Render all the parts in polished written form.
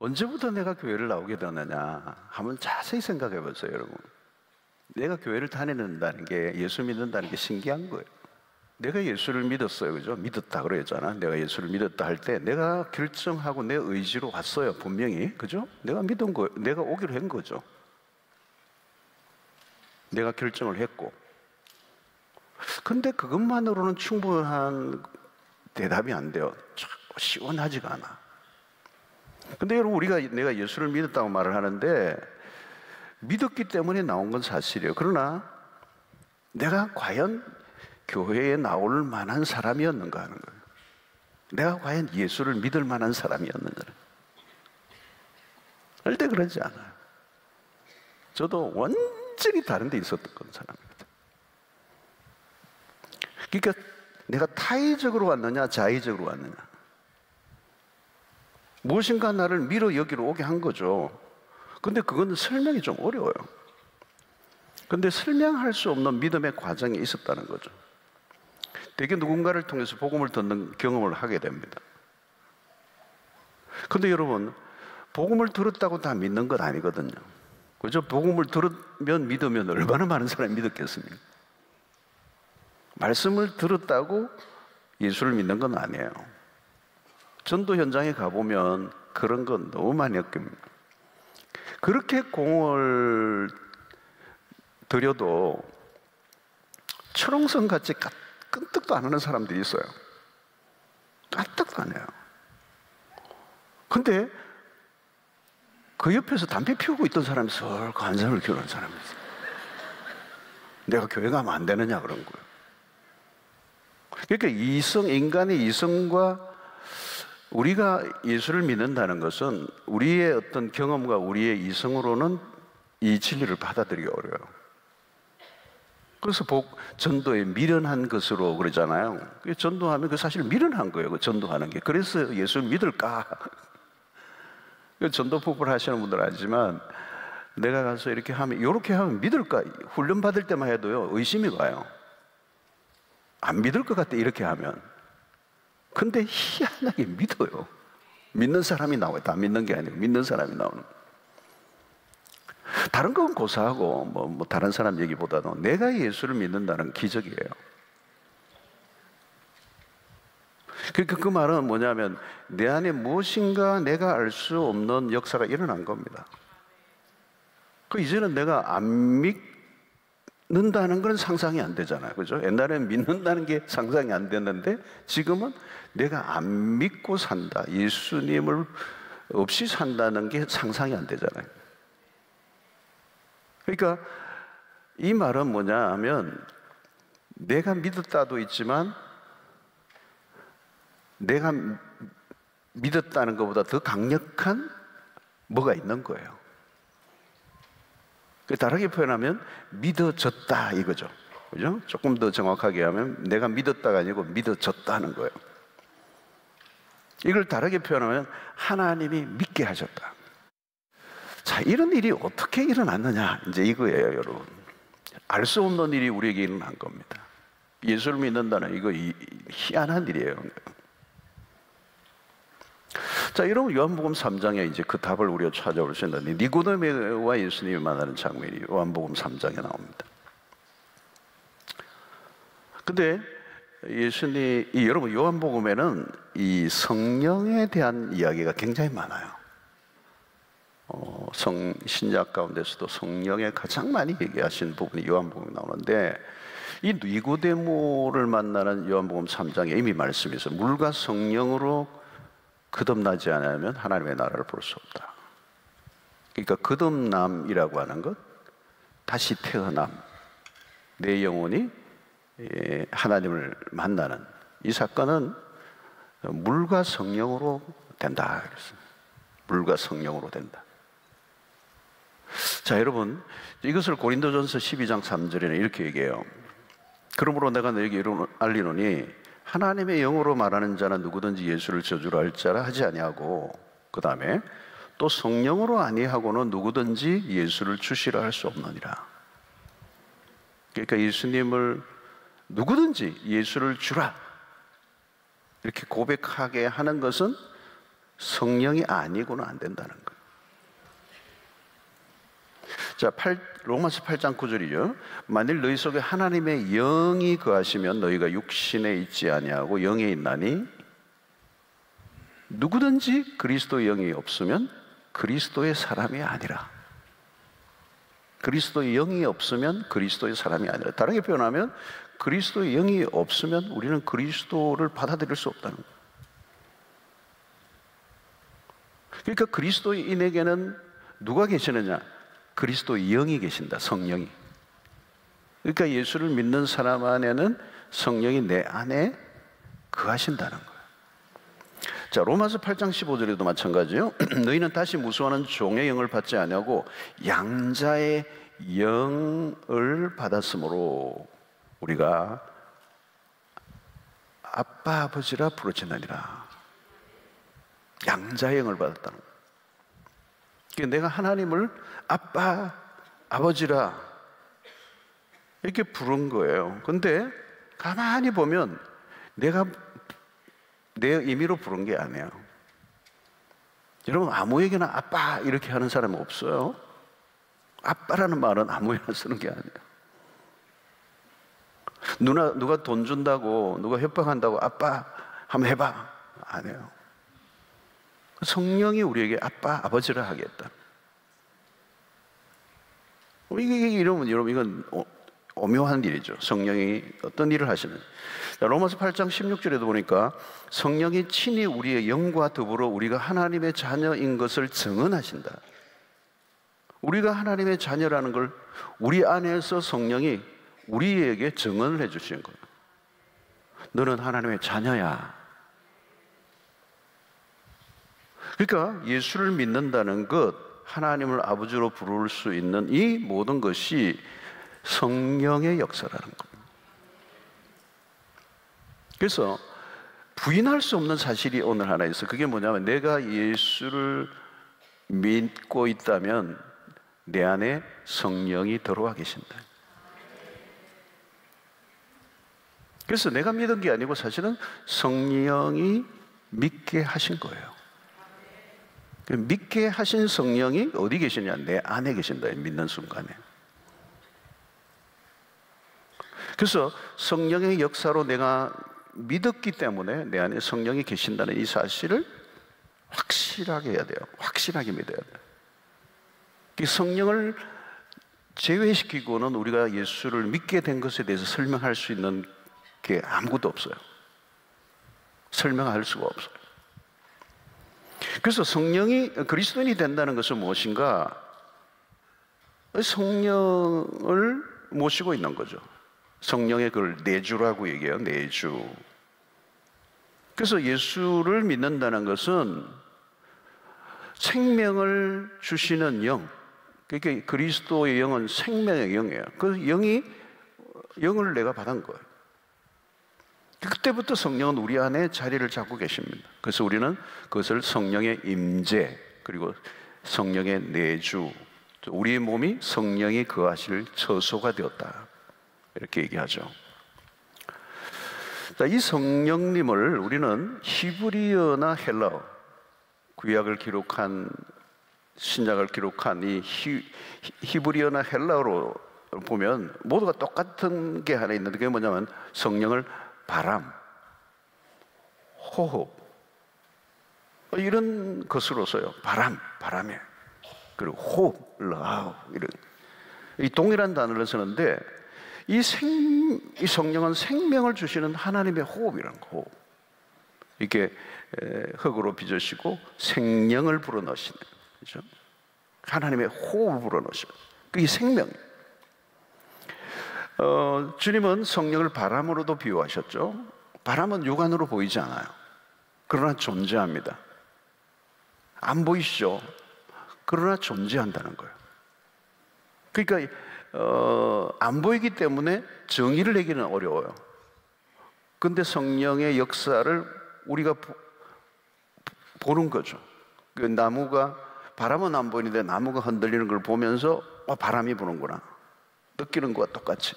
언제부터 내가 교회를 나오게 되느냐 한번 자세히 생각해 보세요, 여러분. 내가 교회를 다니는다는 게, 예수 믿는다는 게 신기한 거예요. 내가 예수를 믿었어요, 그죠? 믿었다 그러잖아. 내가 예수를 믿었다 할 때 내가 결정하고 내 의지로 왔어요, 분명히, 그죠? 내가 믿은 거, 내가 오기로 한 거죠. 내가 결정을 했고. 근데 그것만으로는 충분한 대답이 안 돼요. 시원하지가 않아. 근데 여러분, 내가 예수를 믿었다고 말을 하는데 믿었기 때문에 나온 건 사실이에요. 그러나 내가 과연 교회에 나올 만한 사람이었는가 하는 거예요. 내가 과연 예수를 믿을 만한 사람이었는가. 절대 그러지 않아요. 저도 완전히 다른 데 있었던 사람입니다. 그러니까 내가 타의적으로 왔느냐 자의적으로 왔느냐, 무엇인가 나를 밀어 여기로 오게 한 거죠. 근데 그건 설명이 좀 어려워요. 근데 설명할 수 없는 믿음의 과정이 있었다는 거죠. 되게 누군가를 통해서 복음을 듣는 경험을 하게 됩니다. 근데 여러분, 복음을 들었다고 다 믿는 건 아니거든요. 그죠? 복음을 들으면 믿으면 얼마나 많은 사람이 믿었겠습니까? 말씀을 들었다고 예수를 믿는 건 아니에요. 전도 현장에 가보면 그런 건 너무 많이 겪습니다. 그렇게 공을 들여도 철옹성같이 끈떡도 안 하는 사람들이 있어요. 까딱도 안 해요. 근데 그 옆에서 담배 피우고 있던 사람이 설 관상을 키우는 사람이 있어요. 내가 교회 가면 안 되느냐 그런 거예요. 그러니까 인간의 이성과, 우리가 예수를 믿는다는 것은 우리의 어떤 경험과 우리의 이성으로는 이 진리를 받아들이기 어려워요. 그래서 전도에 미련한 것으로 그러잖아요. 전도하면 그 사실 미련한 거예요, 그 전도하는 게. 그래서 예수를 믿을까? 전도 폭발을 하시는 분들은 알지만, 내가 가서 이렇게 하면 믿을까? 훈련 받을 때만 해도요, 의심이 가요. 안 믿을 것 같아, 이렇게 하면. 근데 희한하게 믿어요. 믿는 사람이 나와요. 다 믿는 게 아니고 믿는 사람이 나오는 거예요. 다른 건 고사하고 뭐 다른 사람 얘기보다도 내가 예수를 믿는다는 기적이에요. 그러니까 그 말은 뭐냐면 내 안에 무엇인가 내가 알 수 없는 역사가 일어난 겁니다. 이제는 내가 안 믿는다는 건 상상이 안 되잖아요, 그죠? 옛날에는 믿는다는 게 상상이 안 됐는데 지금은 내가 안 믿고 산다, 예수님을 없이 산다는 게 상상이 안 되잖아요. 그러니까 이 말은 뭐냐 하면, 내가 믿었다도 있지만 내가 믿었다는 것보다 더 강력한 뭐가 있는 거예요. 다르게 표현하면 믿어졌다 이거죠. 그죠? 조금 더 정확하게 하면 내가 믿었다가 아니고 믿어졌다는 거예요. 이걸 다르게 표현하면 하나님이 믿게 하셨다. 자, 이런 일이 어떻게 일어났느냐, 이제 이거예요, 여러분. 알 수 없는 일이 우리에게 일어난 겁니다. 예수를 믿는다는 이거 희한한 일이에요. 자, 여러분, 요한복음 3장에 이제 그 답을 우리가 찾아올 수 있는데, 니고데모와 예수님이 만나는 장면이 요한복음 3장에 나옵니다. 근데 여러분, 요한복음에는 이 성령에 대한 이야기가 굉장히 많아요. 신약 가운데서도 성령에 가장 많이 얘기하신 부분이 요한복음에 나오는데, 이 니고데모를 만나는 요한복음 3장에 이미 말씀이 있어요. 물과 성령으로 거듭나지 않으면 하나님의 나라를 볼 수 없다. 그러니까 거듭남이라고 하는 것, 다시 태어남, 내 영혼이 하나님을 만나는 이 사건은 물과 성령으로 된다. 물과 성령으로 된다. 자, 여러분, 이것을 고린도전서 12장 3절에는 이렇게 얘기해요. 그러므로 내가 너에게 알리노니 하나님의 영으로 말하는 자는 누구든지 예수를 저주로 할 자라 하지 아니하고, 그 다음에 또 성령으로 아니하고는 누구든지 예수를 주시라 할 수 없느니라. 그러니까 예수님을 누구든지 예수를 주라 이렇게 고백하게 하는 것은 성령이 아니고는 안 된다는 거예요. 자, 로마서 8장 9절이죠. 만일 너희 속에 하나님의 영이 거하시면 너희가 육신에 있지 아니하고 영에 있나니 누구든지 그리스도의 영이 없으면 그리스도의 사람이 아니라. 그리스도의 영이 없으면 그리스도의 사람이 아니라. 다르게 표현하면 그리스도의 영이 없으면 우리는 그리스도를 받아들일 수 없다는 거예요. 그러니까 그리스도인에게는 누가 계시느냐? 그리스도의 영이 계신다. 성령이. 그러니까 예수를 믿는 사람 안에는 성령이 내 안에 거하신다는 거예요. 자, 로마서 8장 15절에도 마찬가지예요. 너희는 다시 무수하는 종의 영을 받지 아니하고 양자의 영을 받았으므로 우리가 아빠 아버지라 부르짖느니라. 양자의 영을 받았다는 거예요. 그러니까 내가 하나님을 아빠 아버지라 이렇게 부른 거예요. 근데 가만히 보면 내가 내 임의로 부른 게 아니에요. 여러분, 아무에게나 아빠 이렇게 하는 사람은 없어요. 아빠라는 말은 아무에나 쓰는 게 아니에요. 누가 돈 준다고, 누가 협박한다고 아빠 한번 해봐. 안 해요. 성령이 우리에게 아빠, 아버지를 하겠다. 이러면 여러분, 이건 오묘한 일이죠. 성령이 어떤 일을 하시는. 로마서 8장 16절에도 보니까 성령이 친히 우리의 영과 더불어 우리가 하나님의 자녀인 것을 증언하신다. 우리가 하나님의 자녀라는 걸 우리 안에서 성령이 우리에게 증언을 해주시는 거예요. 너는 하나님의 자녀야. 그러니까 예수를 믿는다는 것, 하나님을 아버지로 부를 수 있는 이 모든 것이 성령의 역사라는 겁니다. 그래서 부인할 수 없는 사실이 오늘 하나 있어요. 그게 뭐냐면 내가 예수를 믿고 있다면 내 안에 성령이 들어와 계신다. 그래서 내가 믿은 게 아니고 사실은 성령이 믿게 하신 거예요. 믿게 하신 성령이 어디 계시냐? 내 안에 계신다. 믿는 순간에. 그래서 성령의 역사로 내가 믿었기 때문에 내 안에 성령이 계신다는 이 사실을 확실하게 해야 돼요. 확실하게 믿어야 돼요. 이 성령을 제외시키고는 우리가 예수를 믿게 된 것에 대해서 설명할 수 있는 게 아무것도 없어요. 설명할 수가 없어요. 그래서 성령이 그리스도인이 된다는 것은 무엇인가? 성령을 모시고 있는 거죠. 성령의 그걸 내주라고 얘기해요. 내주. 그래서 예수를 믿는다는 것은 생명을 주시는 영. 그러니까 그리스도의 영은 생명의 영이에요. 그 영을 내가 받은 거예요. 그때부터 성령은 우리 안에 자리를 잡고 계십니다. 그래서 우리는 그것을 성령의 임재, 그리고 성령의 내주, 우리의 몸이 성령이 거하실 처소가 되었다. 이렇게 얘기하죠. 이 성령님을 우리는 히브리어나 헬라어, 구약을 기록한, 신약을 기록한 이 히브리어나 헬라어로 보면 모두가 똑같은 게 하나 있는데 그게 뭐냐면 성령을 바람, 호흡 이런 것으로 써요. 바람에. 그리고 호흡, 라우 이런 이 동일한 단어를 쓰는데 이 성령은 생명을 주시는 하나님의 호흡이란 거. 호흡. 이렇게 흙으로 빚으시고 생명을 불어넣으시는 거죠. 하나님의 호흡을 불어넣으시는 이 생명이에요. 주님은 성령을 바람으로도 비유하셨죠. 바람은 육안으로 보이지 않아요. 그러나 존재합니다. 안 보이시죠? 그러나 존재한다는 거예요. 그러니까 안 보이기 때문에 정의를 내기는 어려워요. 근데 성령의 역사를 우리가 보는 거죠. 그 나무가, 바람은 안 보이는데 나무가 흔들리는 걸 보면서 바람이 부는구나. 느끼는 것과 똑같이.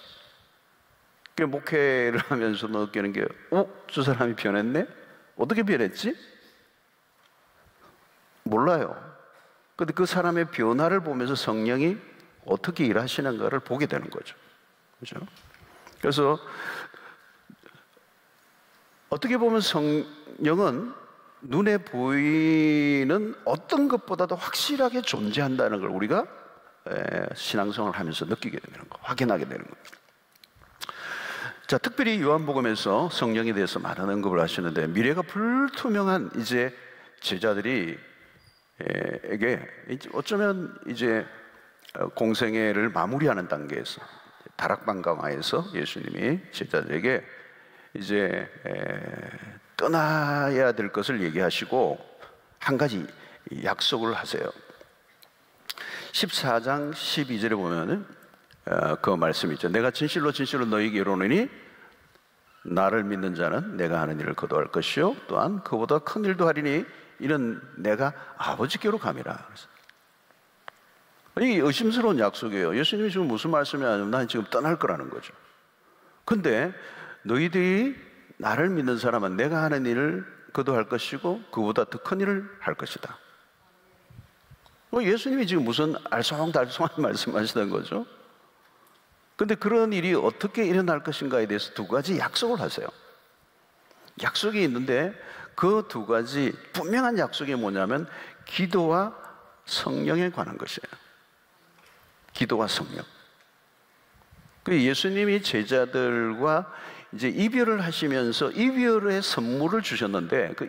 목회를 하면서 느끼는 게, 저 사람이 변했네? 어떻게 변했지? 몰라요. 근데 그 사람의 변화를 보면서 성령이 어떻게 일하시는가를 보게 되는 거죠. 그죠? 그래서 어떻게 보면 성령은 눈에 보이는 어떤 것보다도 확실하게 존재한다는 걸 우리가 신앙생활을 하면서 느끼게 되는 거, 확인하게 되는 겁니다. 자, 특별히 요한복음에서 성령에 대해서 많은 언급을 하시는데 미래가 불투명한 이제 제자들이 에게 어쩌면 이제 공생애를 마무리하는 단계에서 다락방강화에서 예수님이 제자들에게 이제 떠나야 될 것을 얘기하시고 한 가지 약속을 하세요. 14장 12절에 보면은 그 말씀이 있죠. 내가 진실로 진실로 너희에게 이르노니 나를 믿는 자는 내가 하는 일을 거두할 것이요 또한 그보다 큰 일도 하리니 이는 내가 아버지께로 감이라. 이 의심스러운 약속이에요. 예수님이 지금 무슨 말씀이 아니면 난 지금 떠날 거라는 거죠. 근데 너희들이 나를 믿는 사람은 내가 하는 일을 거두할 것이고 그보다 더 큰 일을 할 것이다. 예수님이 지금 무슨 알쏭달쏭한 말씀하시는 거죠? 근데 그런 일이 어떻게 일어날 것인가에 대해서 두 가지 약속을 하세요. 약속이 있는데 그 두 가지 분명한 약속이 뭐냐면 기도와 성령에 관한 것이에요. 기도와 성령. 그 예수님이 제자들과 이제 이별을 하시면서 이별의 선물을 주셨는데 그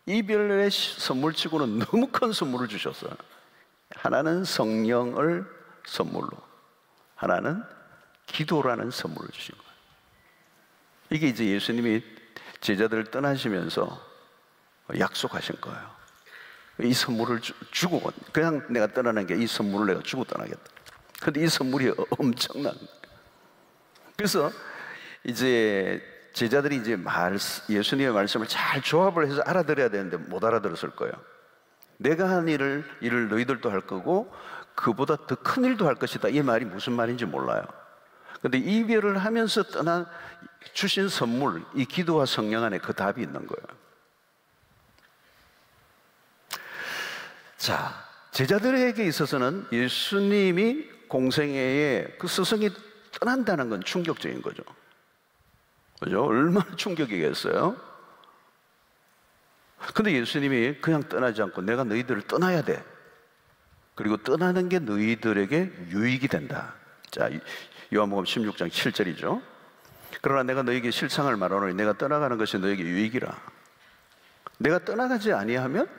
이별의 선물치고는 너무 큰 선물을 주셨어요. 하나는 성령을 선물로, 하나는 기도라는 선물을 주신 거예요. 이게 이제 예수님이 제자들을 떠나시면서 약속하신 거예요. 이 선물을 주고, 그냥 내가 떠나는 게 이 선물을 내가 주고 떠나겠다. 근데 이 선물이 엄청난 거예요. 그래서 이제 제자들이 이제 예수님의 말씀을 잘 조합을 해서 알아들어야 되는데 못 알아들었을 거예요. 내가 한 일을 너희들도 할 거고 그보다 더 큰 일도 할 것이다. 이 말이 무슨 말인지 몰라요. 근데 이별을 하면서 주신 선물, 이 기도와 성령 안에 그 답이 있는 거예요. 자, 제자들에게 있어서는 예수님이 공생애에 그 스승이 떠난다는 건 충격적인 거죠. 그죠? 얼마나 충격이겠어요? 근데 예수님이 그냥 떠나지 않고 내가 너희들을 떠나야 돼. 그리고 떠나는 게 너희들에게 유익이 된다. 자, 요한복음 16장 7절이죠. 그러나 내가 너희에게 실상을 말하노니 내가 떠나가는 것이 너희에게 유익이라. 내가 떠나가지 아니하면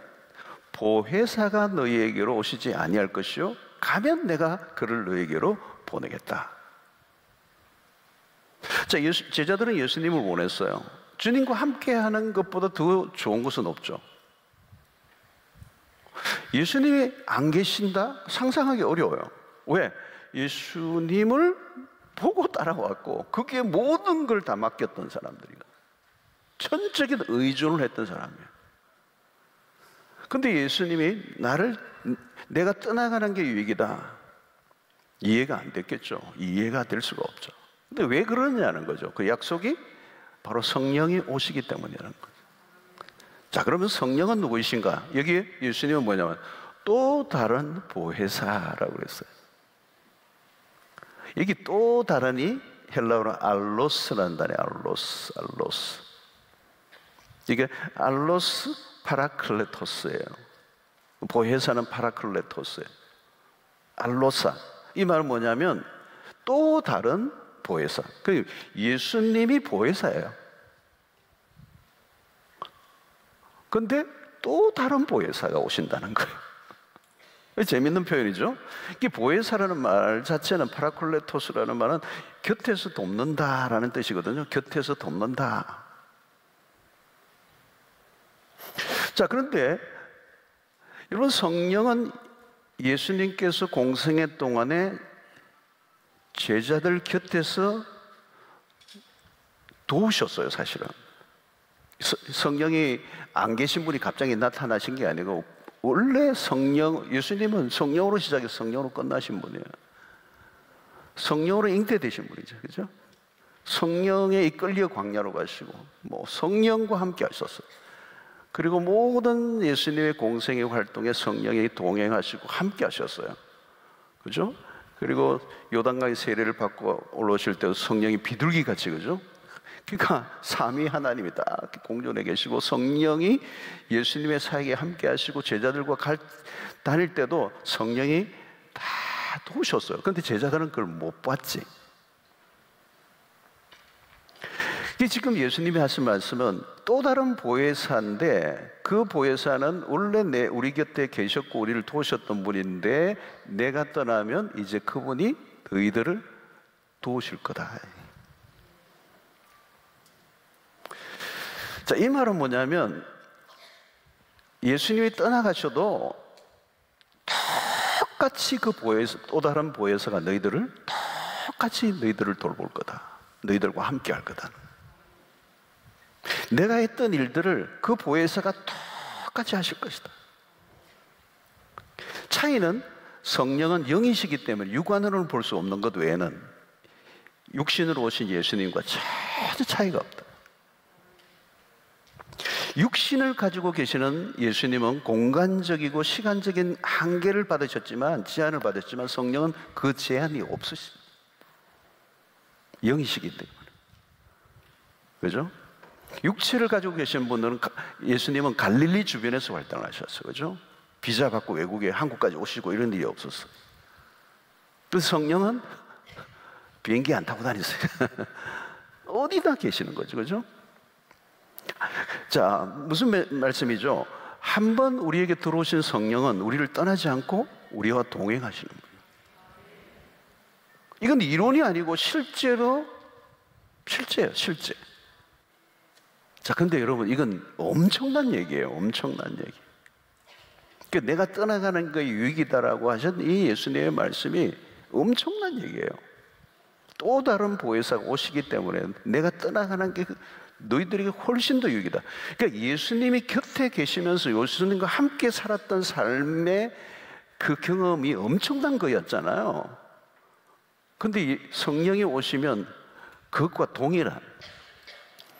보혜사가 너희에게로 오시지 아니할 것이요 가면 내가 그를 너희에게로 보내겠다. 자, 제자들은 예수님을 원했어요. 주님과 함께하는 것보다 더 좋은 것은 없죠. 예수님이 안 계신다? 상상하기 어려워요. 왜? 예수님을 보고 따라왔고 그게 모든 걸 다 맡겼던 사람들이고 전적인 의존을 했던 사람이에요. 근데 예수님이 내가 떠나가는 게 유익이다. 이해가 안 됐겠죠. 이해가 될 수가 없죠. 근데 왜 그러냐는 거죠. 그 약속이 바로 성령이 오시기 때문이라는 거죠. 자, 그러면 성령은 누구이신가? 여기 예수님은 뭐냐면 또 다른 보혜사라고 그랬어요. 여기 또 다른이 헬라어로 알로스라는 단어예요. 알로스. 이게 알로스 파라클레토스예요. 보혜사는 파라클레토스예요. 알로사. 이 말은 뭐냐면 또 다른 보혜사. 그 예수님이 보혜사예요. 근데 또 다른 보혜사가 오신다는 거예요. 재밌는 표현이죠. 이 보혜사라는 말 자체는 파라클레토스라는 말은 곁에서 돕는다라는 뜻이거든요. 곁에서 돕는다. 자, 그런데 여러분, 성령은 예수님께서 공생애 동안에 제자들 곁에서 도우셨어요, 사실은. 성령이 안 계신 분이 갑자기 나타나신 게 아니고 원래 예수님은 성령으로 시작해서 성령으로 끝나신 분이에요. 성령으로 잉태되신 분이죠. 그죠? 성령에 이끌려 광야로 가시고 성령과 함께 하셨어요. 그리고 모든 예수님의 공생의 활동에 성령이 동행하시고 함께 하셨어요. 그죠? 그리고 요단강의 세례를 받고 올라오실 때 성령이 비둘기 같이, 그죠? 그러니까 삼위 하나님이 딱 공존해 계시고 성령이 예수님의 사역에 함께 하시고 제자들과 다닐 때도 성령이 다 도우셨어요. 그런데 제자들은 그걸 못 봤지. 지금 예수님이 하신 말씀은 또 다른 보혜사인데, 그 보혜사는 원래 우리 곁에 계셨고 우리를 도우셨던 분인데 내가 떠나면 이제 그분이 너희들을 도우실 거다. 자, 이 말은 뭐냐면 예수님이 떠나가셔도 똑같이 그 또 다른 보혜사가 똑같이 너희들을 돌볼 거다. 너희들과 함께 할 거다. 내가 했던 일들을 그 보혜사가 똑같이 하실 것이다. 차이는 성령은 영이시기 때문에 육안으로는 볼 수 없는 것 외에는 육신으로 오신 예수님과 전혀 차이가 없다. 육신을 가지고 계시는 예수님은 공간적이고 시간적인 한계를 받으셨지만, 제한을 받았지만 성령은 그 제한이 없으십니다. 영이시기 때문에. 그죠? 육체를 가지고 계신 분들은, 예수님은 갈릴리 주변에서 활동하셨어요. 그죠? 비자 받고 외국에 한국까지 오시고 이런 일이 없었어요. 그 성령은 비행기 안 타고 다니세요. 어디다 계시는 거죠. 그죠? 자, 무슨 말씀이죠? 한번 우리에게 들어오신 성령은 우리를 떠나지 않고 우리와 동행하시는 거예요. 이건 이론이 아니고 실제예요, 실제. 자, 근데 여러분, 이건 엄청난 얘기예요. 엄청난 얘기. 그러니까 내가 떠나가는 게 유익이다라고 하신 이 예수님의 말씀이 엄청난 얘기예요. 또 다른 보혜사가 오시기 때문에 내가 떠나가는 게 너희들에게 훨씬 더 유익이다. 그러니까 예수님이 곁에 계시면서 예수님과 함께 살았던 삶의 그 경험이 엄청난 거였잖아요. 근데 성령이 오시면 그것과 동일한,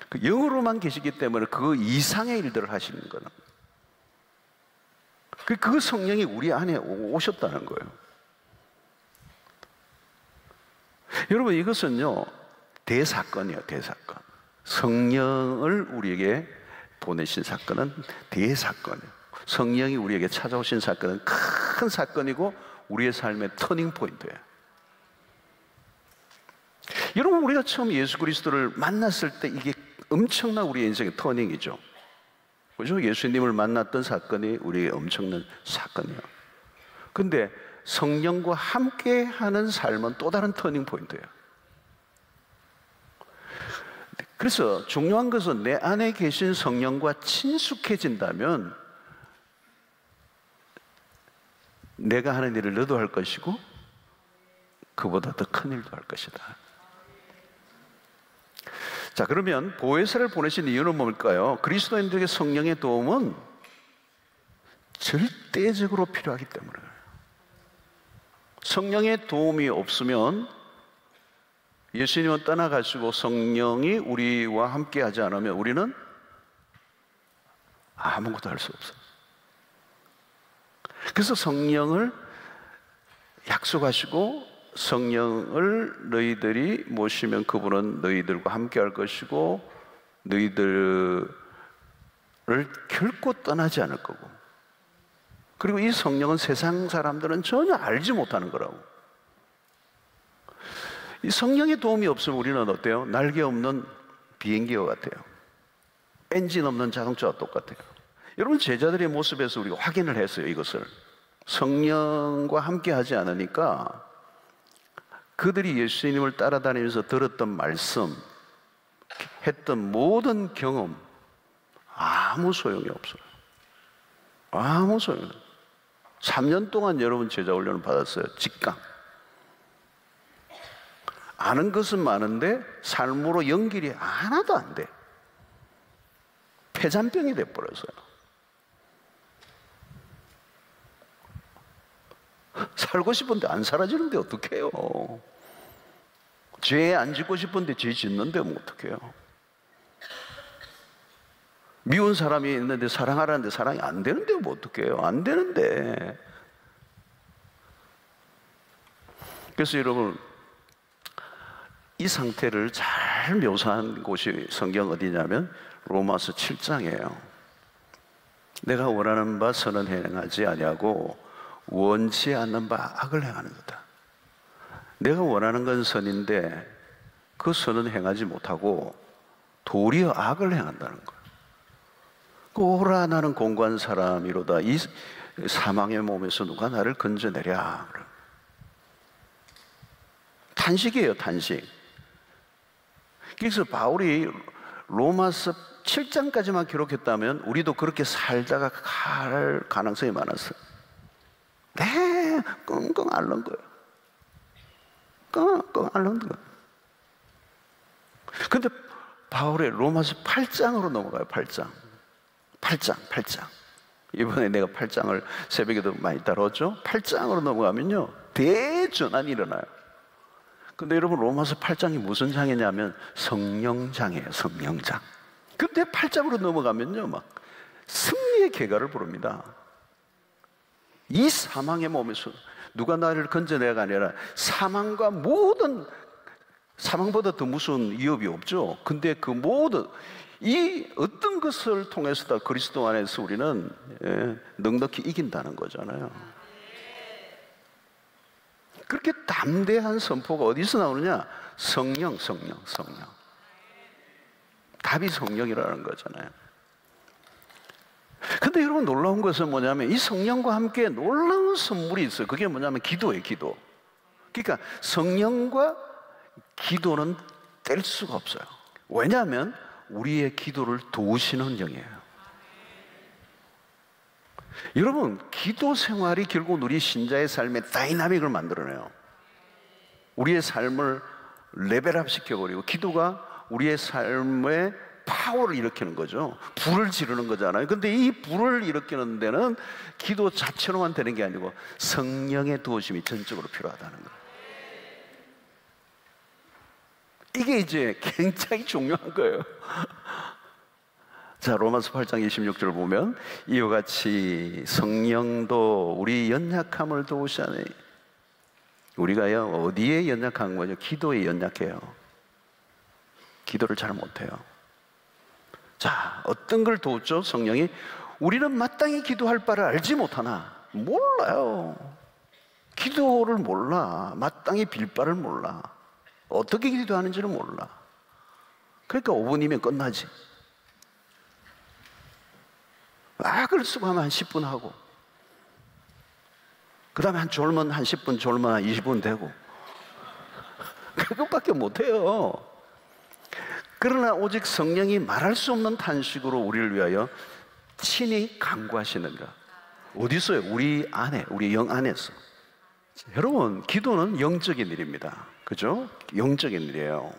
그 영으로만 계시기 때문에 그 이상의 일들을 하시는 거는, 그 성령이 우리 안에 오셨다는 거예요. 여러분, 이것은요 대사건이에요. 대사건. 성령을 우리에게 보내신 사건은 대사건이에요. 성령이 우리에게 찾아오신 사건은 큰 사건이고 우리의 삶의 터닝 포인트예요. 여러분, 우리가 처음 예수 그리스도를 만났을 때 이게 엄청난 우리의 인생의 터닝이죠. 그죠? 예수님을 만났던 사건이 우리의 엄청난 사건이에요. 근데 성령과 함께 하는 삶은 또 다른 터닝 포인트예요. 그래서 중요한 것은 내 안에 계신 성령과 친숙해진다면 내가 하는 일을 너도 할 것이고 그보다 더 큰 일도 할 것이다. 자, 그러면 보혜사를 보내신 이유는 뭘까요? 그리스도인들에게 성령의 도움은 절대적으로 필요하기 때문에. 성령의 도움이 없으면, 예수님은 떠나가시고 성령이 우리와 함께 하지 않으면 우리는 아무것도 할 수 없어요. 그래서 성령을 약속하시고, 성령을 너희들이 모시면 그분은 너희들과 함께 할 것이고 너희들을 결코 떠나지 않을 거고, 그리고 이 성령은 세상 사람들은 전혀 알지 못하는 거라고. 이 성령의 도움이 없으면 우리는 어때요? 날개 없는 비행기와 같아요. 엔진 없는 자동차와 똑같아요. 여러분, 제자들의 모습에서 우리가 확인을 했어요. 이것을 성령과 함께 하지 않으니까 그들이 예수님을 따라다니면서 들었던 말씀, 했던 모든 경험 아무 소용이 없어요. 아무 소용이 없어요. 3년 동안 여러분 제자 훈련을 받았어요. 직강. 아는 것은 많은데 삶으로 연결이 하나도 안 돼. 폐잔병이 돼버렸어요. 살고 싶은데 안 살아지는데 어떡해요? 죄 안 짓고 싶은데 죄 짓는데 뭐 어떡해요? 미운 사람이 있는데 사랑하라는데 사랑이 안 되는데 뭐 어떡해요? 안 되는데. 그래서 여러분, 이 상태를 잘 묘사한 곳이 성경 어디냐면 로마서 7장이에요. 내가 원하는 바 선은 행하지 아니하고 원치 않는 바 악을 행하는 거다. 내가 원하는 건 선인데 그 선은 행하지 못하고 도리어 악을 행한다는 거예요. 오라 나는 공고한 사람이로다. 이 사망의 몸에서 누가 나를 건져내랴. 탄식이에요, 탄식. 그래서 바울이 로마서 7장까지만 기록했다면 우리도 그렇게 살다가 갈 가능성이 많았어요. 네, 끙끙 앓는 거예요. 끙끙 앓는 거예요. 근데 바울의 로마서 8장으로 넘어가요. 8장. 이번에 내가 8장을 새벽에도 많이 다뤘죠. 8장으로 넘어가면요, 대전환이 일어나요. 근데 여러분, 로마서 8장이 무슨 장이냐면 성령장이에요. 성령장. 근데 8장으로 넘어가면요, 막 승리의 계가를 부릅니다. 이 사망의 몸에서 누가 나를 건져내가 아니라 사망과 모든, 사망보다 더 무서운 위협이 없죠. 근데 그 모든 이 어떤 것을 통해서다 그리스도 안에서 우리는 넉넉히 이긴다는 거잖아요. 그렇게 담대한 선포가 어디서 나오느냐? 성령. 답이 성령이라는 거잖아요. 근데 여러분, 놀라운 것은 뭐냐면 이 성령과 함께 놀라운 선물이 있어요. 그게 뭐냐면 기도예요, 기도. 그러니까 성령과 기도는 뗄 수가 없어요. 왜냐하면 우리의 기도를 도우시는 영이에요. 여러분, 기도 생활이 결국 우리 신자의 삶의 다이나믹을 만들어내요. 우리의 삶을 레벨업 시켜버리고, 기도가 우리의 삶의 파워를 일으키는 거죠. 불을 지르는 거잖아요. 근데 이 불을 일으키는 데는 기도 자체로만 되는 게 아니고 성령의 도우심이 전적으로 필요하다는 거예요. 이게 이제 굉장히 중요한 거예요. 자, 로마서 8장 26절을 보면 이와 같이 성령도 우리 연약함을 도우시나니. 우리가요, 어디에 연약한 거죠? 기도에 연약해요. 기도를 잘 못해요. 자, 어떤 걸 도우죠? 성령이. 우리는 마땅히 기도할 바를 알지 못하나. 몰라요. 기도를 몰라. 마땅히 빌 바를 몰라. 어떻게 기도하는지를 몰라. 그러니까 5분이면 끝나지. 악을 쓰고 하면 한 10분 하고, 그 다음에 한 졸면 한 10분, 졸면 한 20분 되고, 그것밖에 못해요. 그러나 오직 성령이 말할 수 없는 탄식으로 우리를 위하여 친히 간구하시는가. 어디서요? 우리 안에, 우리 영 안에서. 여러분, 기도는 영적인 일입니다. 그죠? 영적인 일이에요.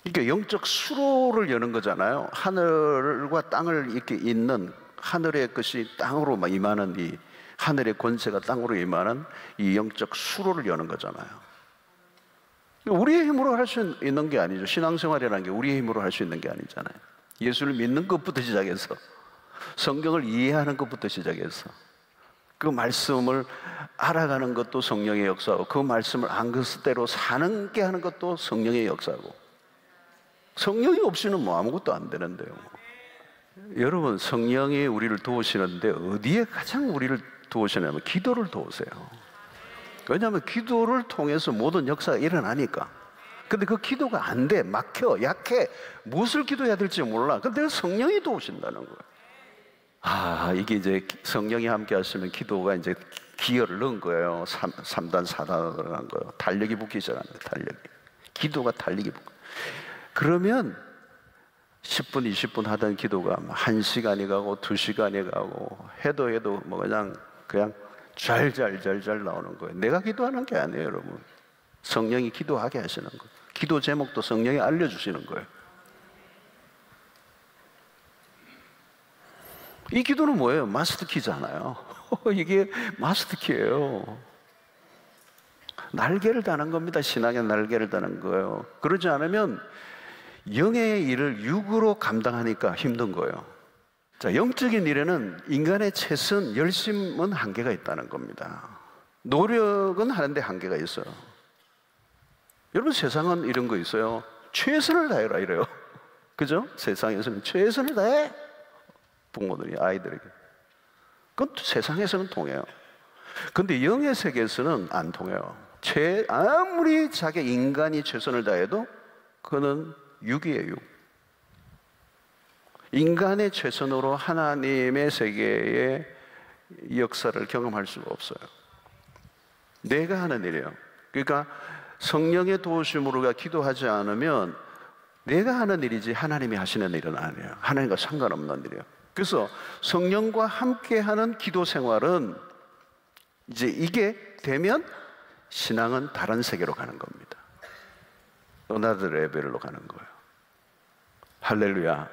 그러니까 영적 수로를 여는 거잖아요. 하늘과 땅을 이렇게 잇는, 하늘의 것이 땅으로 임하는, 이 하늘의 권세가 땅으로 임하는 이 영적 수로를 여는 거잖아요. 우리의 힘으로 할 수 있는 게 아니죠. 신앙생활이라는 게 우리의 힘으로 할 수 있는 게 아니잖아요. 예수를 믿는 것부터 시작해서, 성경을 이해하는 것부터 시작해서, 그 말씀을 알아가는 것도 성령의 역사고, 그 말씀을 안 그대로 사는 게 하는 것도 성령의 역사고, 성령이 없이는 뭐 아무것도 안 되는데요. 여러분, 성령이 우리를 도우시는데 어디에 가장 우리를 도우시냐면 기도를 도우세요. 왜냐하면 기도를 통해서 모든 역사가 일어나니까. 근데 그 기도가 안 돼, 막혀, 약해, 무엇을 기도해야 될지 몰라. 근데 성령이 도우신다는 거예요. 아, 이게 이제 성령이 함께 하시면 기도가 이제 기여를 넣은 거예요. 3단, 4단으로 한 거예요. 달력이 붙기 시작하는 거예요, 달력이. 기도가 달력이 붙고. 그러면 10분, 20분 하던 기도가 1시간이 가고 2시간이 가고 해도 뭐 그냥 잘 나오는 거예요. 내가 기도하는 게 아니에요, 여러분. 성령이 기도하게 하시는 거예요. 기도 제목도 성령이 알려주시는 거예요. 이 기도는 뭐예요? 마스터키잖아요. 이게 마스터키예요. 날개를 다는 겁니다. 신앙의 날개를 다는 거예요. 그러지 않으면 영의 일을 육으로 감당하니까 힘든 거예요. 자, 영적인 일에는 인간의 최선, 열심은 한계가 있다는 겁니다. 노력은 하는데 한계가 있어요. 여러분, 세상은 이런 거 있어요. 최선을 다해라 이래요. 그죠? 세상에서는 최선을 다해. 부모들이 아이들에게. 그건 세상에서는 통해요. 근데 영의 세계에서는 안 통해요. 아무리 자기 인간이 최선을 다해도 그는 육이에요, 육. 인간의 최선으로 하나님의 세계의 역사를 경험할 수가 없어요. 내가 하는 일이에요. 그러니까 성령의 도우심으로 우리가 기도하지 않으면 내가 하는 일이지 하나님이 하시는 일은 아니에요. 하나님과 상관없는 일이에요. 그래서 성령과 함께하는 기도 생활은 이제 이게 되면 신앙은 다른 세계로 가는 겁니다. 어나더 레벨로 가는 거예요. 할렐루야.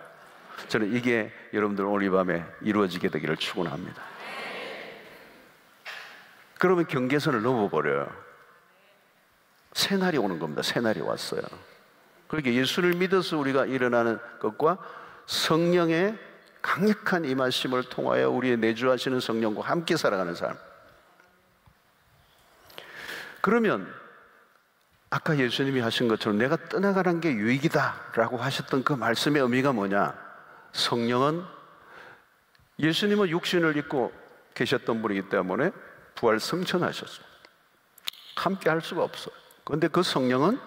저는 이게 여러분들 오늘 이 밤에 이루어지게 되기를 축원합니다. 그러면 경계선을 넘어버려요. 새날이 오는 겁니다. 새날이 왔어요. 그렇게 예수를 믿어서 우리가 일어나는 것과 성령의 강력한 임하심을 통하여 우리의 내주하시는 성령과 함께 살아가는 삶. 그러면 아까 예수님이 하신 것처럼 내가 떠나가는 게 유익이다 라고 하셨던 그 말씀의 의미가 뭐냐? 성령은 예수님은 육신을 입고 계셨던 분이기 때문에 부활 승천하셨어요. 함께 할 수가 없어요. 그런데 그 성령은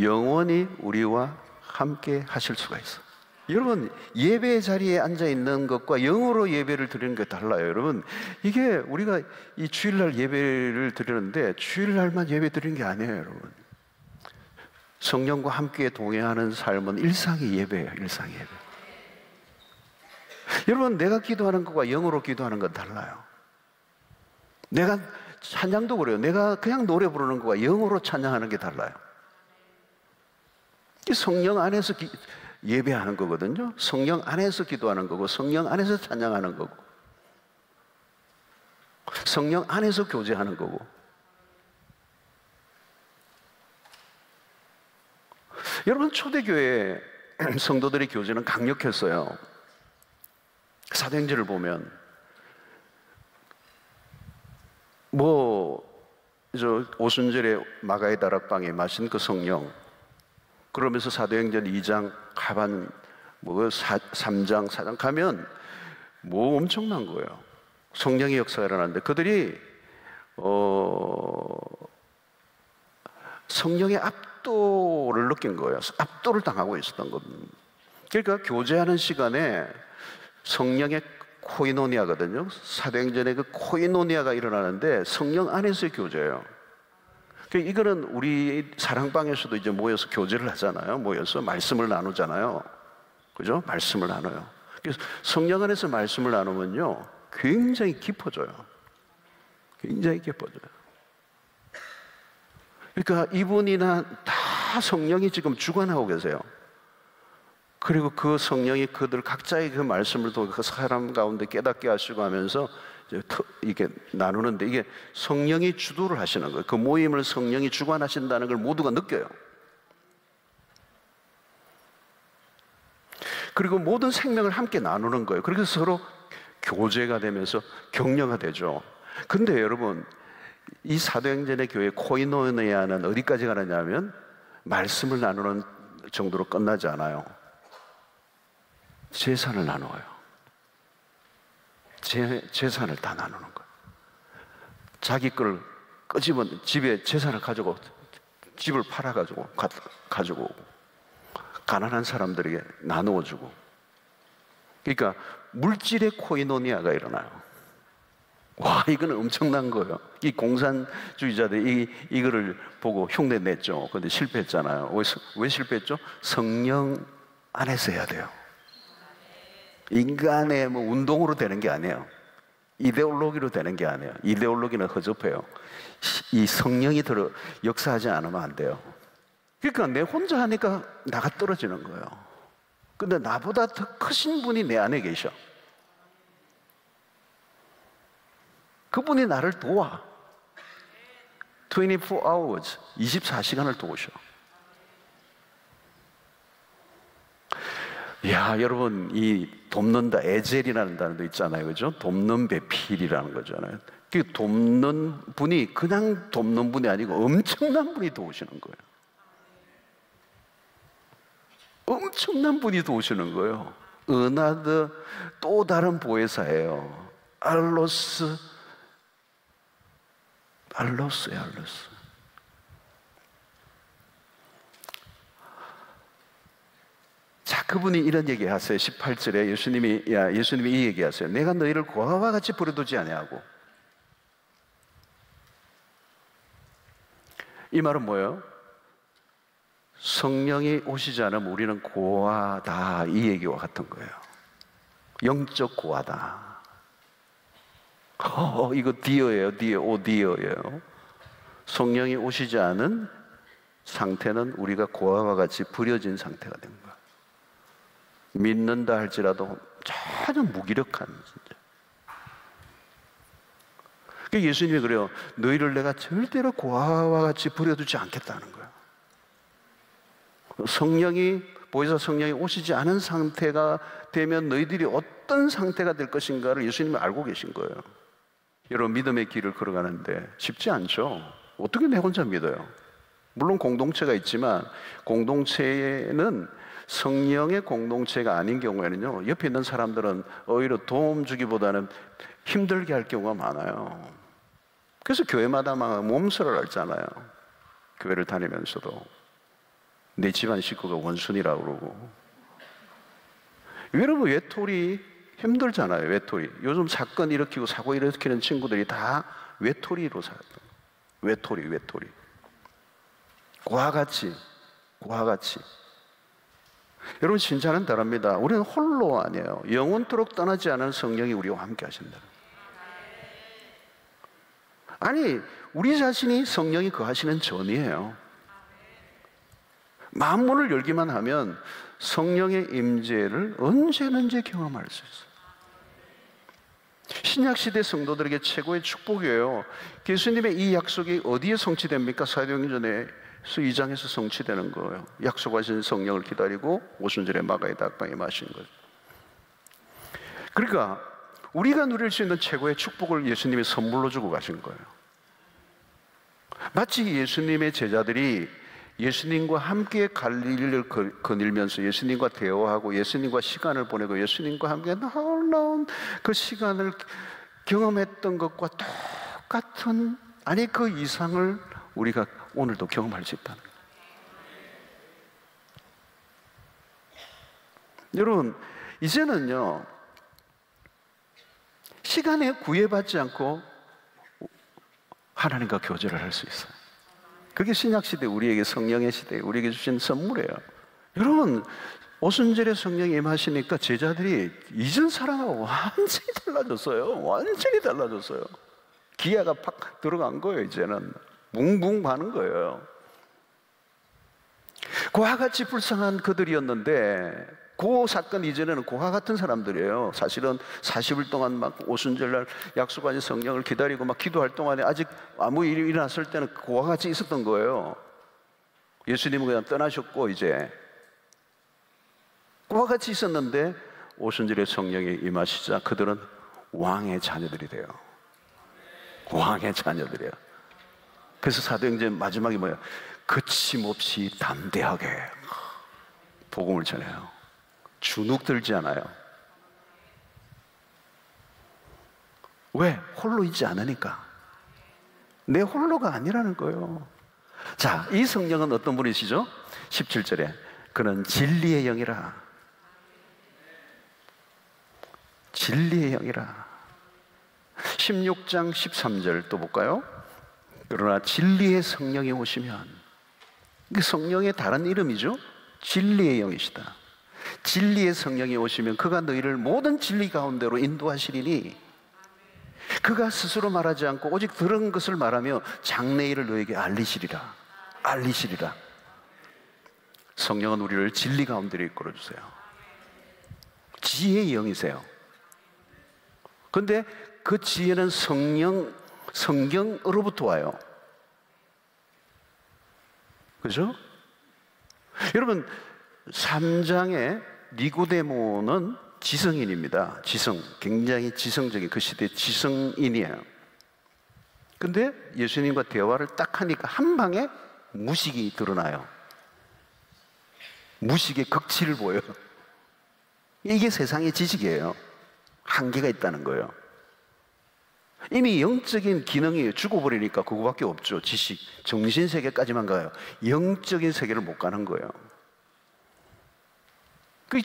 영원히 우리와 함께 하실 수가 있어요. 여러분, 예배 자리에 앉아 있는 것과 영으로 예배를 드리는 게 달라요. 여러분, 이게 우리가 이 주일날 예배를 드리는데 주일날만 예배 드리는 게 아니에요. 여러분, 성령과 함께 동행하는 삶은 일상의 예배예요. 일상의 예배. 여러분, 내가 기도하는 것과 영으로 기도하는 건 달라요. 내가 찬양도 그래요. 내가 그냥 노래 부르는 것과 영으로 찬양하는 게 달라요. 이 성령 안에서 예배하는 거거든요. 성령 안에서 기도하는 거고 성령 안에서 찬양하는 거고 성령 안에서 교제하는 거고. 여러분, 초대교회 성도들의 교제는 강력했어요. 사도행전을 보면 오순절에 마가의 다락방에 마신 그 성령, 그러면서 사도행전 2장 하반 3장 4장 가면 엄청난 거예요. 성령의 역사가 일어나는데 그들이 성령의 압도를 느낀 거예요. 압도를 당하고 있었던 겁니다. 그러니까 교제하는 시간에 성령의 코이노니아거든요. 사도행전에 그 코이노니아가 일어나는데 성령 안에서의 교제예요. 그러니까 이거는 우리 사랑방에서도 이제 모여서 교제를 하잖아요. 모여서 말씀을 나누잖아요. 그죠? 말씀을 나눠요. 그래서 성령 안에서 말씀을 나누면요, 굉장히 깊어져요. 굉장히 깊어져요. 그러니까 이분이나 다 성령이 지금 주관하고 계세요. 그리고 그 성령이 그들 각자의 그 말씀을 통해 그 사람 가운데 깨닫게 하시고 하면서 이게 나누는데 이게 성령이 주도를 하시는 거예요. 그 모임을 성령이 주관하신다는 걸 모두가 느껴요. 그리고 모든 생명을 함께 나누는 거예요. 그래서 서로 교제가 되면서 격려가 되죠. 근데 여러분, 이 사도행전의 교회 코이노니아는 어디까지 가느냐면 말씀을 나누는 정도로 끝나지 않아요. 재산을 나누어요. 재산을 다 나누는 거예요. 자기 걸 끄집은 집에 재산을 가지고 집을 팔아가지고 가지고 오고 가난한 사람들에게 나누어주고. 그러니까 물질의 코이노니아가 일어나요. 와, 이거는 엄청난 거예요. 이 공산주의자들이 이거를 보고 흉내 냈죠. 그런데 실패했잖아요. 왜 실패했죠? 성령 안에서 해야 돼요. 인간의 운동으로 되는 게 아니에요. 이데올로기로 되는 게 아니에요. 이데올로기는 허접해요. 이 성령이 역사하지 않으면 안 돼요. 그러니까 내 혼자 하니까 나가 떨어지는 거예요. 근데 나보다 더 크신 분이 내 안에 계셔. 그분이 나를 도와. 24 hours, 24시간을 도우셔. 야, 여러분, 이 돕는다, 에젤이라는 단어도 있잖아요. 그죠? 돕는 배필이라는 거잖아요. 그 돕는 분이 그냥 돕는 분이 아니고 엄청난 분이 도우시는 거예요. 엄청난 분이 도우시는 거예요. 은하드 또 다른 보혜사예요. 알로스예요, 알로스. 자, 그분이 이런 얘기 하세요. 18절에 예수님이 이 얘기 하세요. 내가 너희를 고아와 같이 버려두지 아니하고. 이 말은 뭐예요? 성령이 오시지 않으면 우리는 고아다, 이 얘기와 같은 거예요. 영적 고아다. 이거 디어예요. 디어예요. 성령이 오시지 않은 상태는 우리가 고아와 같이 버려진 상태가 된 거예요. 믿는다 할지라도 전혀 무기력한, 진짜. 그러니까 예수님이 그래요. 너희를 내가 절대로 고아와 같이 버려두지 않겠다는 거예요. 보혜사 성령이 오시지 않은 상태가 되면 너희들이 어떤 상태가 될 것인가를 예수님이 알고 계신 거예요. 여러분, 믿음의 길을 걸어가는데 쉽지 않죠. 어떻게 내 혼자 믿어요? 물론 공동체가 있지만 공동체는 성령의 공동체가 아닌 경우에는요, 옆에 있는 사람들은 오히려 도움 주기보다는 힘들게 할 경우가 많아요. 그래서 교회마다 막 몸살을 앓잖아요. 교회를 다니면서도 내 집안 식구가 원순이라고 그러고. 여러분, 외톨이 힘들잖아요. 외톨이. 요즘 사건 일으키고 사고 일으키는 친구들이 다 외톨이로 살아요. 외톨이. 고아같이. 여러분, 신자는 다릅니다. 우리는 홀로 아니에요. 영원토록 떠나지 않은 성령이 우리와 함께 하신다. 아니, 우리 자신이 성령이 거하시는 전이에요. 마음문을 열기만 하면 성령의 임재를 언제든지 경험할 수 있어요. 신약시대 성도들에게 최고의 축복이에요. 예수님의 이 약속이 어디에 성취됩니까? 사도행전에 2장에서 성취되는 거예요. 약속하신 성령을 기다리고 오순절에 마가의 닭방에 마신 거죠. 그러니까 우리가 누릴 수 있는 최고의 축복을 예수님이 선물로 주고 가신 거예요. 마치 예수님의 제자들이 예수님과 함께 갈릴리를 거닐면서 예수님과 대화하고 예수님과 시간을 보내고 예수님과 함께 놀라운 그 시간을 경험했던 것과 똑같은, 아니 그 이상을 우리가 오늘도 경험할 수 있다는 거예요. 여러분, 이제는요, 시간에 구애받지 않고 하나님과 교제를 할 수 있어요. 그게 신약시대, 우리에게 성령의 시대에 우리에게 주신 선물이에요. 여러분, 오순절에 성령이 임하시니까 제자들이 이전 사람하고 완전히 달라졌어요. 기아가 팍 들어간 거예요. 이제는 뭉뭉 가는 거예요. 고아같이 불쌍한 그들이었는데 그 사건 이전에는 고아 같은 사람들이에요. 사실은 40일 동안 막 오순절날 약속하신 성령을 기다리고 막 기도할 동안에 아직 아무 일이 일어났을 때는 고아같이 있었던 거예요. 예수님은 그냥 떠나셨고 이제 고아같이 있었는데 오순절에 성령이 임하시자 그들은 왕의 자녀들이 돼요. 왕의 자녀들이에요. 그래서 사도행전 마지막에 뭐예요? 거침없이 담대하게 복음을 전해요. 주눅 들지 않아요. 왜? 홀로 있지 않으니까. 내 홀로가 아니라는 거예요. 자, 이 성령은 어떤 분이시죠? 17절에 그는 진리의 영이라. 진리의 영이라. 16장 13절 또 볼까요? 그러나 진리의 성령이 오시면, 이게 성령의 다른 이름이죠. 진리의 영이시다. 진리의 성령이 오시면 그가 너희를 모든 진리 가운데로 인도하시리니 그가 스스로 말하지 않고 오직 들은 것을 말하며 장래일을 너에게 알리시리라. 성령은 우리를 진리 가운데로 이끌어주세요. 지혜의 영이세요. 그런데 그 지혜는 성경으로부터 와요. 그죠? 여러분, 3장에 니고데모는 지성인입니다. 굉장히 지성적인 그 시대의 지성인이에요. 근데 예수님과 대화를 딱 하니까 한 방에 무식이 드러나요. 무식의 극치를 보여요. 이게 세상의 지식이에요. 한계가 있다는 거예요. 이미 영적인 기능이 죽어버리니까 그거밖에 없죠. 지식, 정신세계까지만 가요. 영적인 세계를 못 가는 거예요. 그게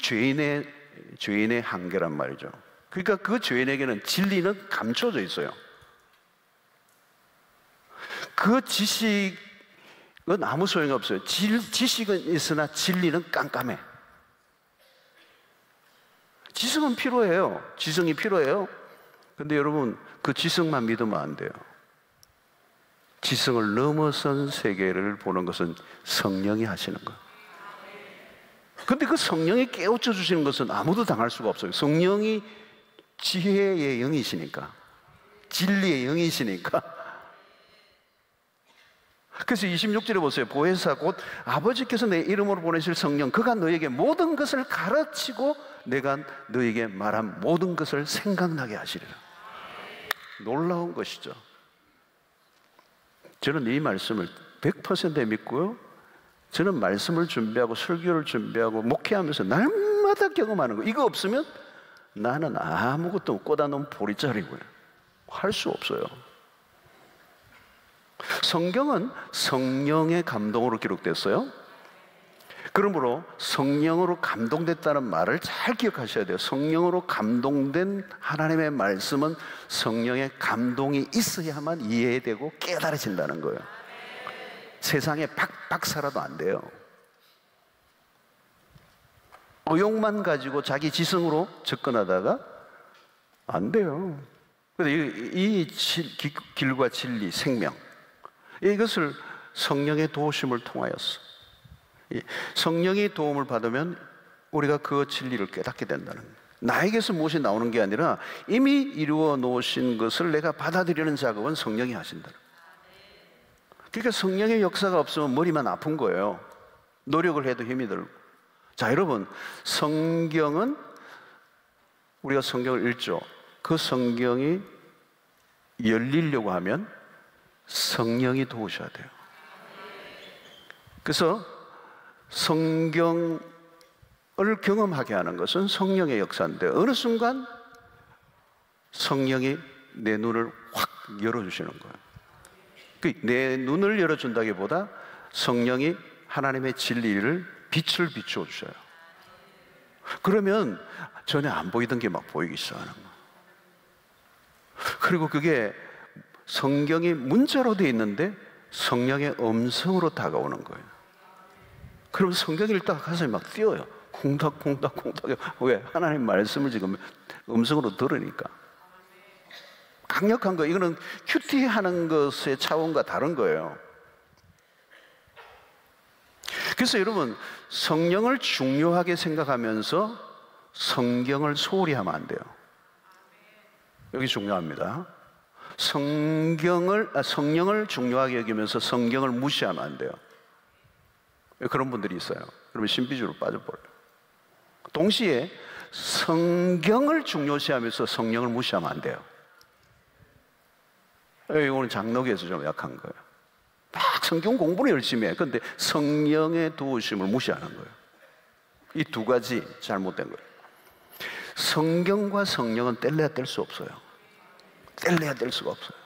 죄인의 한계란 말이죠. 그러니까 그 죄인에게는 진리는 감춰져 있어요. 그 지식은 아무 소용이 없어요. 지식은 있으나 진리는 깜깜해. 지성은 필요해요. 지성이 필요해요. 근데 여러분, 그 지성만 믿으면 안 돼요. 지성을 넘어선 세계를 보는 것은 성령이 하시는 거예요. 근데 그 성령이 깨우쳐 주시는 것은 아무도 당할 수가 없어요. 성령이 지혜의 영이시니까, 진리의 영이시니까. 그래서 26절에 보세요. 보혜사 곧 아버지께서 내 이름으로 보내실 성령, 그가 너에게 모든 것을 가르치고 내가 너에게 말한 모든 것을 생각나게 하시리라. 놀라운 것이죠. 저는 이 말씀을 100% 믿고요. 저는 말씀을 준비하고 설교를 준비하고 목회하면서 날마다 경험하는 거. 이거 없으면 나는 아무것도 꽂아놓은 보리자리고요. 할 수 없어요. 성경은 성령의 감동으로 기록됐어요. 그러므로 성령으로 감동됐다는 말을 잘 기억하셔야 돼요. 성령으로 감동된 하나님의 말씀은 성령의 감동이 있어야만 이해되고 깨달아진다는 거예요. 세상에 박사라도 안 돼요. 의욕만 가지고 자기 지성으로 접근하다가 안 돼요. 이 길과 진리, 생명, 이것을 성령의 도우심을 통하였어. 성령의 도움을 받으면 우리가 그 진리를 깨닫게 된다는 거예요. 나에게서 무엇이 나오는 게 아니라 이미 이루어 놓으신 것을 내가 받아들이는 작업은 성령이 하신다. 그러니까 성령의 역사가 없으면 머리만 아픈 거예요. 노력을 해도 힘이 들고. 자, 여러분, 성경은 우리가 성경을 읽죠. 그 성경이 열리려고 하면 성령이 도우셔야 돼요. 그래서 성경을 경험하게 하는 것은 성령의 역사인데 어느 순간 성령이 내 눈을 확 열어주시는 거예요. 내 눈을 열어준다기보다 성령이 하나님의 진리를 빛을 비추어 주셔요. 그러면 전에 안 보이던 게 막 보이기 시작하는 거예요. 그리고 그게 성경이 문자로 되어 있는데 성령의 음성으로 다가오는 거예요. 그러면 성경 읽다가 가슴이 막 뛰어요. 콩닥콩닥. 왜? 하나님 말씀을 지금 음성으로 들으니까. 강력한 거. 이거는 큐티하는 것의 차원과 다른 거예요. 그래서 여러분, 성령을 중요하게 생각하면서 성경을 소홀히 하면 안 돼요. 여기 중요합니다. 성령을 중요하게 여기면서 성경을 무시하면 안 돼요. 그런 분들이 있어요. 그러면 신비주의로 빠져버려요. 동시에 성경을 중요시하면서 성령을 무시하면 안 돼요. 이거는 장로교에서 좀 약한 거예요. 막 성경 공부를 열심히 해. 그런데 성령의 도우심을 무시하는 거예요. 이 두 가지 잘못된 거예요. 성경과 성령은 뗄래야 뗄 수 없어요. 뗄래야 뗄 수가 없어요.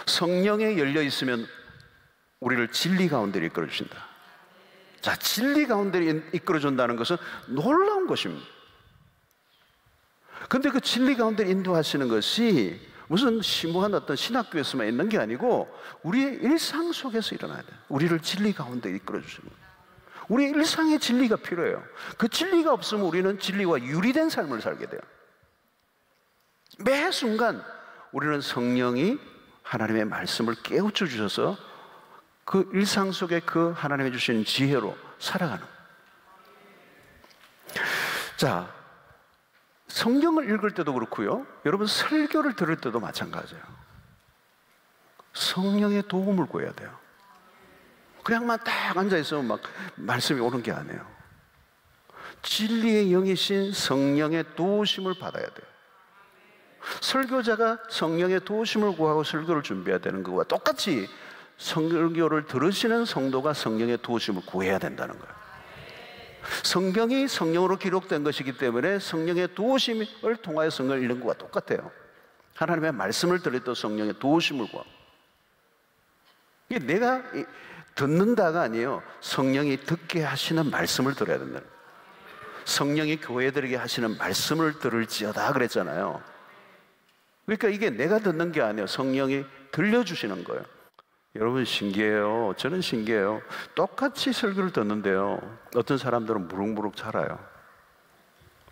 성령에 열려 있으면 우리를 진리 가운데 이끌어 주신다. 자, 진리 가운데 이끌어 준다는 것은 놀라운 것입니다. 그런데 그 진리 가운데 인도하시는 것이 무슨 심오한 어떤 신학교에서만 있는 게 아니고 우리의 일상 속에서 일어나야 돼요. 우리를 진리 가운데 이끌어 주시는 거예요. 우리의 일상에 진리가 필요해요. 그 진리가 없으면 우리는 진리와 유리된 삶을 살게 돼요. 매 순간 우리는 성령이 하나님의 말씀을 깨우쳐 주셔서 그 일상 속에 그 하나님이 주신 지혜로 살아가는 거예요. 자, 성경을 읽을 때도 그렇고요. 여러분 설교를 들을 때도 마찬가지예요. 성령의 도움을 구해야 돼요. 그냥만 딱 앉아있으면 막 말씀이 오는 게 아니에요. 진리의 영이신 성령의 도우심을 받아야 돼요. 설교자가 성령의 도우심을 구하고 설교를 준비해야 되는 것과 똑같이 설교를 들으시는 성도가 성령의 도우심을 구해야 된다는 거예요. 성경이 성령으로 기록된 것이기 때문에 성령의 도우심을 통하여 성경을 읽는 것과 똑같아요. 하나님의 말씀을 들을 때 성령의 도우심을 구하고, 이게 내가 듣는다가 아니에요. 성령이 듣게 하시는 말씀을 들어야 된다는 거예요. 성령이 교회들에게 하시는 말씀을 들을지어다 그랬잖아요. 그러니까 이게 내가 듣는 게 아니에요. 성령이 들려주시는 거예요. 여러분 신기해요. 저는 신기해요. 똑같이 설교를 듣는데요, 어떤 사람들은 무럭무럭 자라요.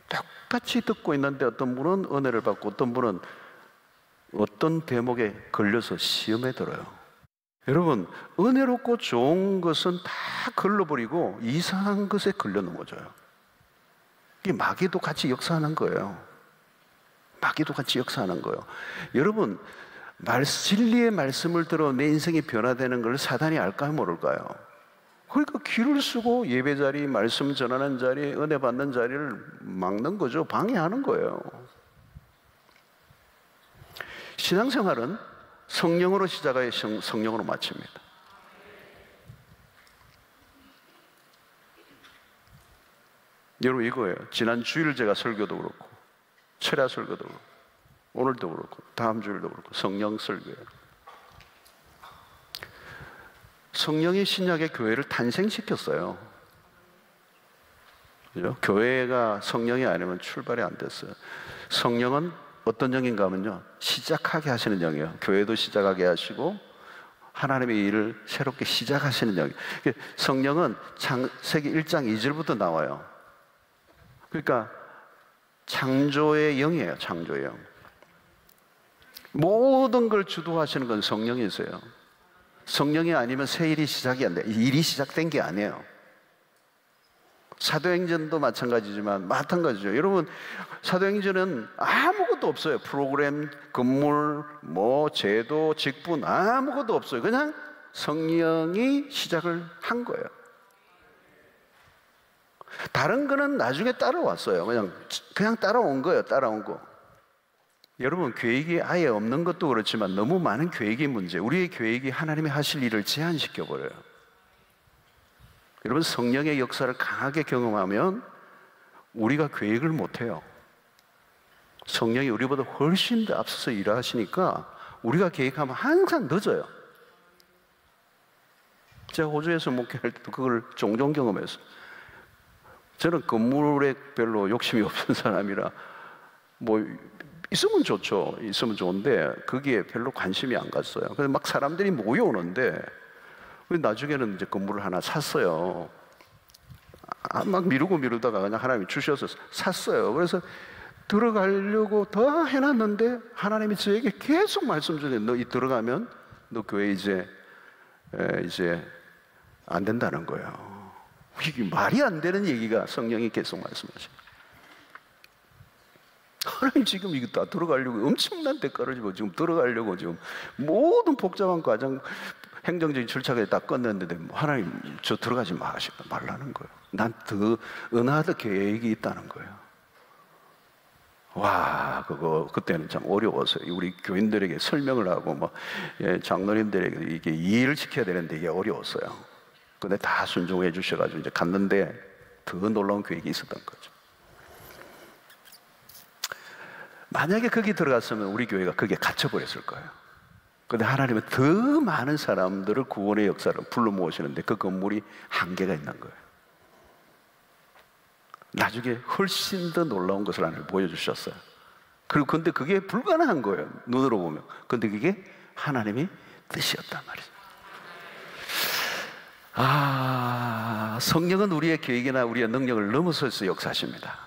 똑같이 듣고 있는데 어떤 분은 은혜를 받고 어떤 분은 어떤 대목에 걸려서 시험에 들어요. 여러분, 은혜롭고 좋은 것은 다 걸러버리고 이상한 것에 걸려 넘어져요. 이 마귀도 같이 역사하는 거예요. 마귀도 같이 역사하는 거예요. 여러분, 진리의 말씀을 들어 내 인생이 변화되는 걸 사단이 알까요, 모를까요? 그러니까 귀를 쓰고 예배 자리, 말씀 전하는 자리, 은혜 받는 자리를 막는 거죠. 방해하는 거예요. 신앙생활은 성령으로 시작하여 성령으로 마칩니다. 여러분 이거예요. 지난 주일 제가 설교도 그렇고 철야 설교도 그렇고 오늘도 그렇고 다음 주일도 그렇고 성령 설교예요. 성령이 신약의 교회를 탄생시켰어요. 그죠? 교회가 성령이 아니면 출발이 안 됐어요. 성령은 어떤 영인가 하면요, 시작하게 하시는 영이에요. 교회도 시작하게 하시고 하나님의 일을 새롭게 시작하시는 영이에요. 성령은 창세기 1장 2절부터 나와요. 그러니까 창조의 영이에요. 창조의 영. 모든 걸 주도하시는 건 성령이세요. 성령이 아니면 새 일이 시작이 안 돼요. 일이 시작된 게 아니에요. 사도행전도 마찬가지지만 마찬가지죠. 여러분, 사도행전은 아무것도 없어요. 프로그램, 건물, 제도, 직분 아무것도 없어요. 그냥 성령이 시작을 한 거예요. 다른 거는 나중에 따라왔어요. 그냥 따라온 거예요. 따라온 거. 여러분, 계획이 아예 없는 것도 그렇지만 너무 많은 계획이 문제. 우리의 계획이 하나님이 하실 일을 제한시켜 버려요. 여러분, 성령의 역사를 강하게 경험하면 우리가 계획을 못해요. 성령이 우리보다 훨씬 더 앞서서 일하시니까 우리가 계획하면 항상 늦어요. 제가 호주에서 목회할 때도 그걸 종종 경험했어요. 저는 건물에 별로 욕심이 없는 사람이라 있으면 좋죠. 있으면 좋은데 거기에 별로 관심이 안 갔어요. 그래서 막 사람들이 모여오는데 나중에는 이제 건물을 하나 샀어요. 막 미루다가 그냥 하나님이 주셔서 샀어요. 그래서 들어가려고 더 해놨는데 하나님이 저에게 계속 말씀 주세요. 너 들어가면 너 교회 이제 안 된다는 거예요. 이게 말이 안 되는 얘기가 성령이 계속 말씀하셔요. 하나님 지금 이거 다 들어가려고 엄청난 대가를 지금 들어가려고 지금 모든 복잡한 과정 행정적인 절차까지 다 끝냈는데 하나님 저 들어가지 말라는 거예요. 난 더 은하도 계획이 있다는 거예요. 와, 그때는 참 어려웠어요. 우리 교인들에게 설명을 하고 장로님들에게 이게 이해를 시켜야 되는데 이게 어려웠어요. 근데 다 순종해 주셔가지고 이제 갔는데 더 놀라운 계획이 있었던 거죠. 만약에 거기 들어갔으면 우리 교회가 거기에 갇혀버렸을 거예요. 근데 하나님은 더 많은 사람들을 구원의 역사를 불러 모으시는데 그 건물이 한계가 있는 거예요. 나중에 훨씬 더 놀라운 것을 하나님 보여주셨어요. 근데 그게 불가능한 거예요. 눈으로 보면. 근데 그게 하나님의 뜻이었단 말이죠. 성령은 우리의 계획이나 우리의 능력을 넘어서서 역사하십니다.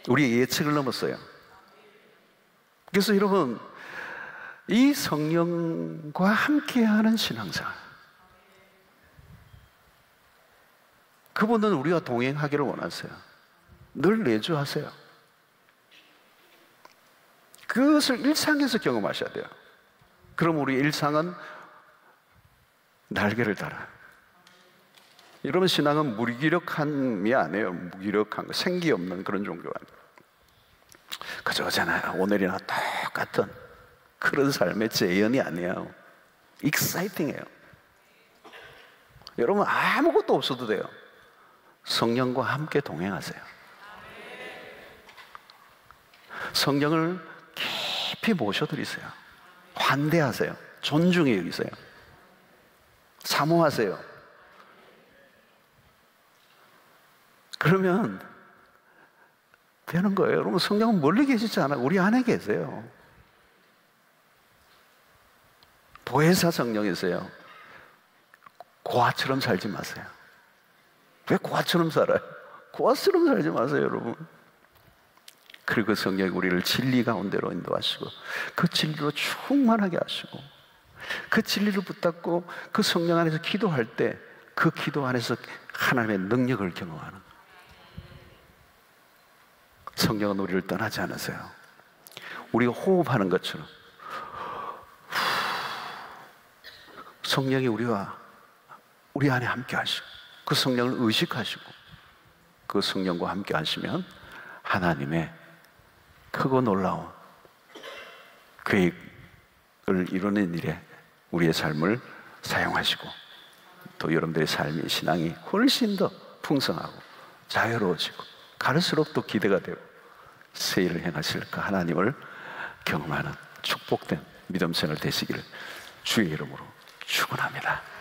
우리의 예측을 넘었어요. 그래서 여러분, 이 성령과 함께하는 신앙생활, 그분은 우리와 동행하기를 원하세요. 늘 내주하세요. 그것을 일상에서 경험하셔야 돼요. 그럼 우리 일상은 날개를 달아요. 여러분, 신앙은 무기력함이 아니에요. 무기력한 거, 생기 없는 그런 종교가 아니에요. 그저잖아요. 오늘이나 똑같은 그런 삶의 재현이 아니에요. 익사이팅해요. 여러분, 아무것도 없어도 돼요. 성령과 함께 동행하세요. 성령을 깊이 모셔드리세요. 환대하세요. 존중해 여기세요. 사모하세요. 그러면 되는 거예요. 여러분, 성령은 멀리 계시지 않아요. 우리 안에 계세요. 보혜사 성령이세요. 고아처럼 살지 마세요. 왜 고아처럼 살아요? 고아처럼 살지 마세요, 여러분. 그리고 그 성령이 우리를 진리 가운데로 인도하시고 그 진리로 충만하게 하시고 그 진리를 붙잡고 그 성령 안에서 기도할 때 그 기도 안에서 하나님의 능력을 경험하는, 성령은 우리를 떠나지 않으세요. 우리가 호흡하는 것처럼 성령이 우리 안에 함께 하시고 그 성령을 의식하시고 그 성령과 함께 하시면 하나님의 크고 놀라운 계획을 이루는 일에 우리의 삶을 사용하시고 또 여러분들의 삶의 신앙이 훨씬 더 풍성하고 자유로워지고 갈수록 또 기대가 되고 새 일을 행하실 그 하나님을 경험하는 축복된 믿음 생활 되시기를 주의 이름으로 축원합니다.